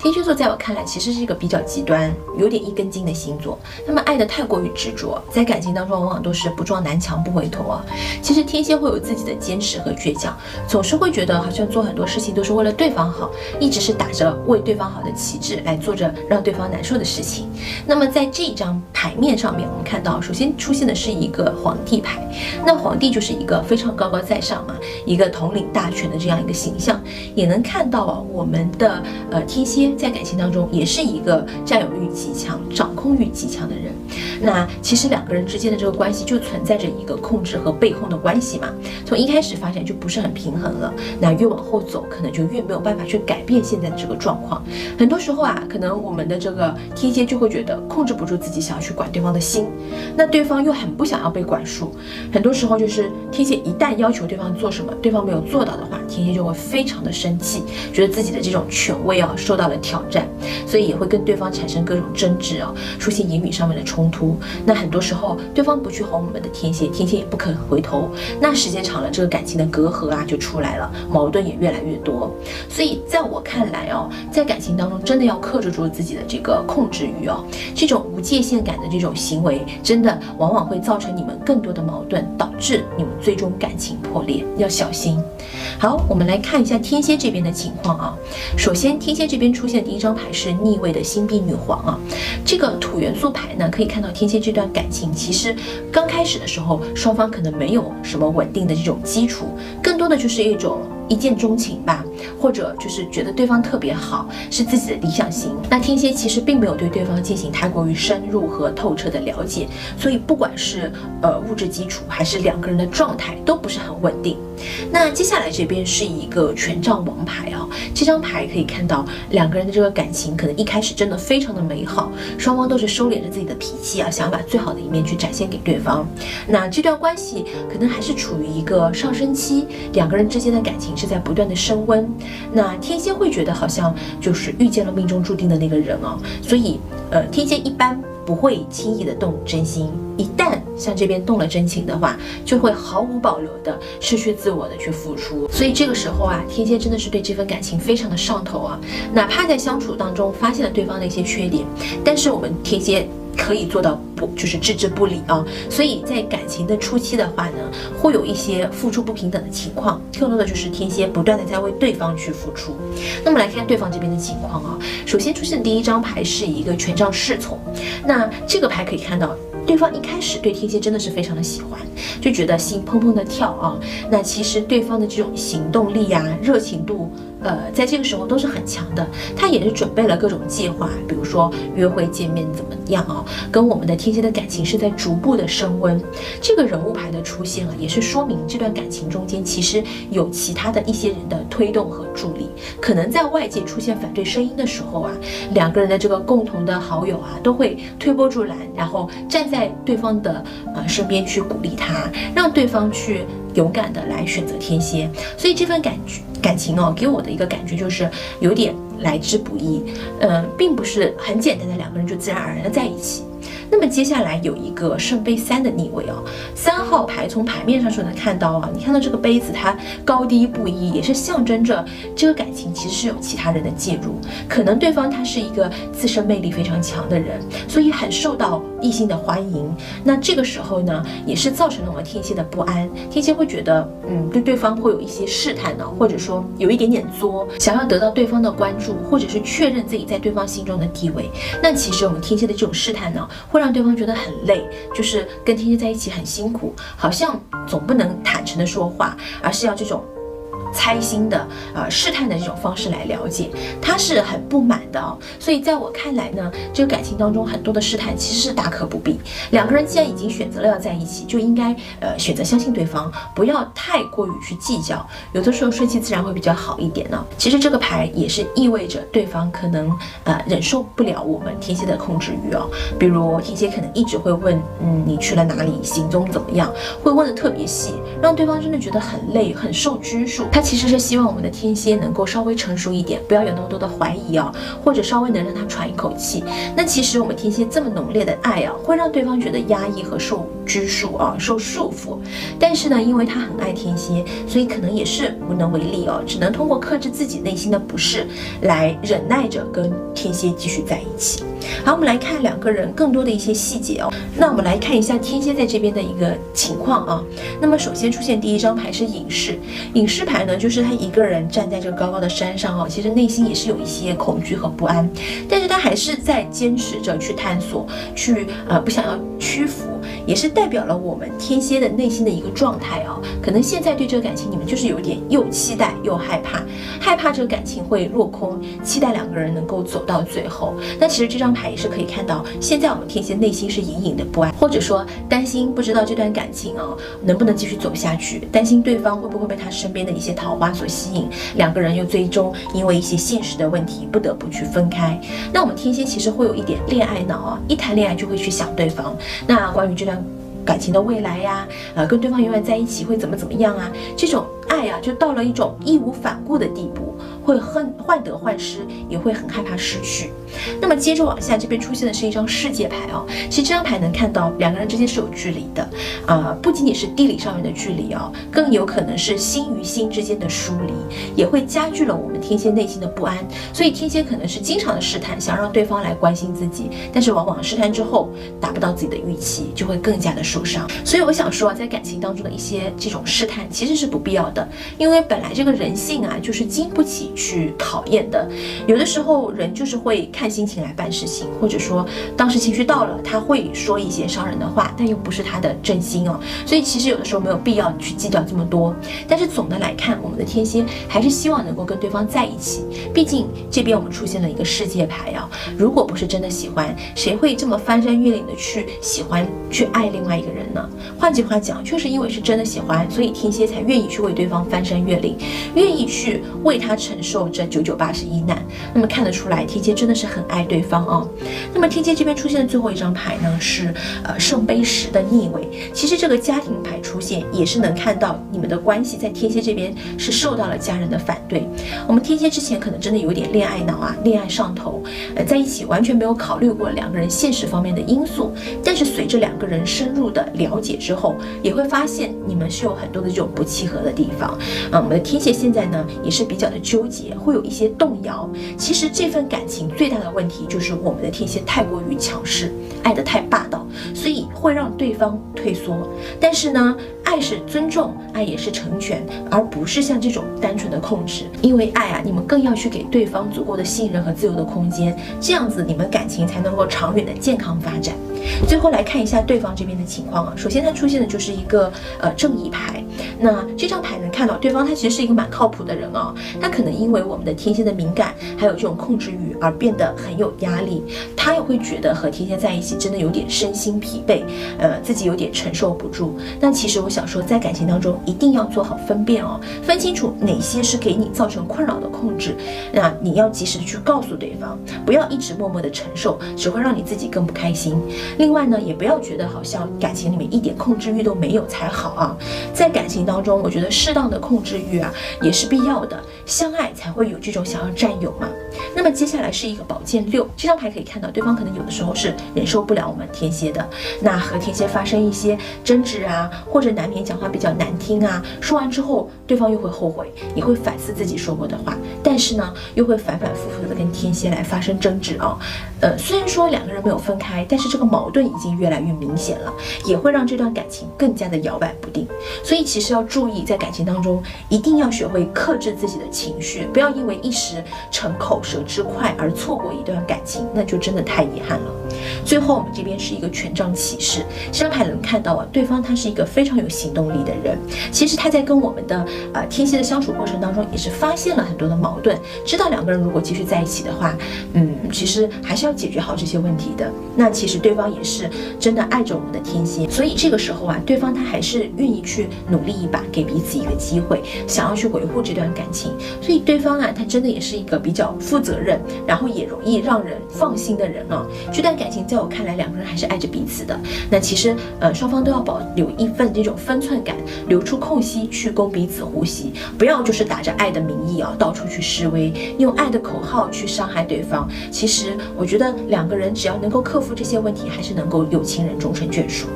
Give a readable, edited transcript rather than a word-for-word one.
天蝎座在我看来其实是一个比较极端，有点一根筋的星座。他们爱的太过于执着，在感情当中往往都是不撞南墙不回头啊。其实天蝎会有自己的坚持和倔强，总是会觉得好像做很多事情都是为了对方好，一直是打着为对方好的旗帜来做着让对方难受的事情。那么在这张牌面上面，我们看到首先出现的是一个皇帝牌，那皇帝就是一个非常高高在上嘛，一个统领大权的这样一个形象，也能看到啊，我们的天蝎在感情当中也是一个占有欲极强、掌控欲极强的人。那其实两个人之间的这个关系就存在着一个控制和被控的关系嘛，从一开始发展就不是很平衡了，那越往后走可能就越没有办法去改变现在的这个状况。很多时候啊，可能我们的这个天蝎就会觉得控制不住自己想要去管对方的心，那对方又很不想要被管束，很多时候就是天蝎一旦要求对方做什么，对方没有做到的话，天蝎就会非常的生气，觉得自己的这种权威啊受到了挑战，所以也会跟对方产生各种争执啊，出现言语上面的冲突。那很多时候对方不去哄我们的天蝎，天蝎也不肯回头，那时间长了，这个感情的隔阂啊就出来了，矛盾也越来越多。所以在我看来哦，在感情当中真的要克制住自己的这个控制欲哦，这种无界限感的这种行为，真的往往会造成你们更多的矛盾，导致你们最终感情破裂，要小心。好，我们来看一下天蝎这边的情况啊。首先，天蝎这边出现的第一张牌是逆位的星币女皇啊。这个土元素牌呢，可以看到天蝎这段感情其实刚开始的时候，双方可能没有什么稳定的这种基础，更多的就是一种一见钟情吧，或者就是觉得对方特别好，是自己的理想型。那天蝎其实并没有对对方进行太过于深入和透彻的了解，所以不管是物质基础还是两个人的状态都不是很稳定。那接下来这边是一个权杖王牌啊，这张牌可以看到两个人的这个感情可能一开始真的非常的美好，双方都是收敛着自己的脾气啊，想把最好的一面去展现给对方。那这段关系可能还是处于一个上升期，两个人之间的感情是在不断的升温。那天蝎会觉得好像就是遇见了命中注定的那个人哦，所以天蝎一般不会轻易的动真心，一旦像这边动了真情的话，就会毫无保留的失去自我的去付出。所以这个时候啊，天蝎真的是对这份感情非常的上头啊，哪怕在相处当中发现了对方的一些缺点，但是我们天蝎可以做到就是置之不理啊，所以在感情的初期的话呢，会有一些付出不平等的情况，更多的就是天蝎不断的在为对方去付出。那么来看对方这边的情况啊，首先出现的第一张牌是一个权杖侍从，那这个牌可以看到对方一开始对天蝎真的是非常的喜欢，就觉得心砰砰的跳啊。那其实对方的这种行动力啊、热情度，在这个时候都是很强的。他也是准备了各种计划，比如说约会、见面怎么样啊，跟我们的天蝎的感情是在逐步的升温。这个人物牌的出现啊，也是说明这段感情中间其实有其他的一些人的推动和助力。可能在外界出现反对声音的时候啊，两个人的这个共同的好友啊，都会推波助澜，然后站在对方的身边去鼓励他，让对方去勇敢的来选择天蝎。所以这份感情哦，给我的一个感觉就是有点来之不易，并不是很简单的两个人就自然而然的在一起。那么接下来有一个圣杯3的逆位哦，3号牌从牌面上就能看到啊，你看到这个杯子它高低不一，也是象征着这个感情其实是有其他人的介入，可能对方他是一个自身魅力非常强的人，所以很受到异性的欢迎。那这个时候呢，也是造成了我们天蝎的不安，天蝎会觉得对对方会有一些试探呢，或者说有一点点作，想要得到对方的关注，或者是确认自己在对方心中的地位。那其实我们天蝎的这种试探呢，会让对方觉得很累，就是跟天蝎在一起很辛苦，好像总不能坦诚的说话，而是要这种猜心的试探的这种方式来了解，他是很不满的哦。所以在我看来呢，这个感情当中很多的试探其实是大可不必。两个人既然已经选择了要在一起，就应该选择相信对方，不要太过于去计较，有的时候顺其自然会比较好一点呢。其实这个牌也是意味着对方可能忍受不了我们天蝎的控制欲哦，比如天蝎可能一直会问你去了哪里，行踪怎么样，会问的特别细，让对方真的觉得很累，很受拘束。他其实是希望我们的天蝎能够稍微成熟一点，不要有那么多的怀疑啊，或者稍微能让他喘一口气。那其实我们天蝎这么浓烈的爱啊，会让对方觉得压抑和受拘束啊，受束缚。但是呢，因为他很爱天蝎，所以可能也是无能为力哦，只能通过克制自己内心的不适来忍耐着跟天蝎继续在一起。好，我们来看两个人更多的一些细节哦。那我们来看一下天蝎在这边的一个情况啊。那么首先出现第一张牌是隐士，隐士牌呢，就是他一个人站在这个高高的山上哦，其实内心也是有一些恐惧和不安，但是他还是在坚持着去探索，去不想要屈服，也是代表了我们天蝎的内心的一个状态啊。可能现在对这个感情，你们就是有点又期待又害怕，害怕这个感情会落空，期待两个人能够走到最后。那其实这张牌也是可以看到，现在我们天蝎内心是隐隐的不安，或者说担心，不知道这段感情能不能继续走下去，担心对方会不会被他身边的一些桃花所吸引，两个人又最终因为一些现实的问题不得不去分开。那我们天蝎其实会有一点恋爱脑啊，一谈恋爱就会去想对方，那关于这段感情的未来呀，跟对方永远在一起会怎么样啊，这种爱啊就到了一种义无反顾的地步，会患得患失，也会很害怕失去。那么接着往下，这边出现的是一张世界牌哦。其实这张牌能看到两个人之间是有距离的，不仅仅是地理上面的距离哦，更有可能是心与心之间的疏离，也会加剧了我们天蝎内心的不安。所以天蝎可能是经常的试探，想让对方来关心自己，但是往往试探之后达不到自己的预期，就会更加的受伤。所以我想说在感情当中的一些这种试探其实是不必要的，因为本来这个人性啊就是经不起去考验的。有的时候人就是会看心情来办事情，或者说当时情绪到了，他会说一些伤人的话，但又不是他的真心哦。所以其实有的时候没有必要去计较这么多。但是总的来看，我们的天蝎还是希望能够跟对方在一起。毕竟这边我们出现了一个世界牌啊，如果不是真的喜欢，谁会这么翻山越岭的去喜欢去爱另外一个人呢？换句话讲，确实因为是真的喜欢，所以天蝎才愿意去为对方翻山越岭，愿意去为他承受这9981难。那么看得出来，天蝎真的是很爱对方哦。那么天蝎这边出现的最后一张牌呢，是圣杯10的逆位。其实这个家庭牌出现，也是能看到你们的关系在天蝎这边是受到了家人的反对。我们天蝎之前可能真的有点恋爱脑啊，恋爱上头，在一起完全没有考虑过两个人现实方面的因素。但是随着两个人深入的了解之后，也会发现你们是有很多的这种不契合的地方。我们的天蝎现在呢也是比较的纠结，会有一些动摇。其实这份感情最大的问题就是我们的天蝎太过于强势，爱得太霸道，所以会让对方退缩。但是呢，爱是尊重，爱也是成全，而不是像这种单纯的控制。因为爱啊，你们更要去给对方足够的信任和自由的空间，这样子你们感情才能够长远的健康发展。最后来看一下对方这边的情况啊，首先它出现的就是一个正义牌。那这张牌能看到对方他其实是一个蛮靠谱的人啊，他可能因为我们的天蝎的敏感还有这种控制欲而变得很有压力，他也会觉得和天蝎在一起真的有点身心疲惫，自己有点承受不住。那其实我想说，在感情当中一定要做好分辨哦，分清楚哪些是给你造成困扰的控制，那你要及时的去告诉对方，不要一直默默的承受，只会让你自己更不开心。另外呢，也不要觉得好像感情里面一点控制欲都没有才好啊，在感情当中，我觉得适当的控制欲啊也是必要的，相爱才会有这种想要占有嘛。那么接下来是一个宝剑6，这张牌可以看到对方可能有的时候是忍受不了我们天蝎的，那和天蝎发生一些争执啊，或者难免讲话比较难听啊，说完之后对方又会后悔，也会反思自己说过的话，但是呢又会反反复复的跟天蝎来发生争执啊。虽然说两个人没有分开，但是这个矛盾已经越来越明显了，也会让这段感情更加的摇摆不定。所以其实要注意，在感情当中一定要学会克制自己的情绪，不要因为一时逞口舌之快而错过一段感情，那就真的太遗憾了。最后我们这边是一个权杖骑士，这张牌能看到啊，对方他是一个非常有行动力的人。其实他在跟我们的天蝎的相处过程当中，也是发现了很多的矛盾，知道两个人如果继续在一起的话，其实还是要解决好这些问题的。那其实对方也是真的爱着我们的天蝎，所以这个时候啊，对方他还是愿意去努力一把，给彼此一个机会，想要去维护这段感情。所以对方啊，他真的也是一个比较负责任，然后也容易让人放心的人啊。这段感情在我看来，两个人还是爱着彼此的。那其实双方都要保留一份这种分寸感，留出空隙去供彼此呼吸，不要就是打着爱的名义啊，到处去示威，用爱的口号去伤害对方。其实我觉得两个人只要能够克服这些问题，还是能够有情人终成眷属。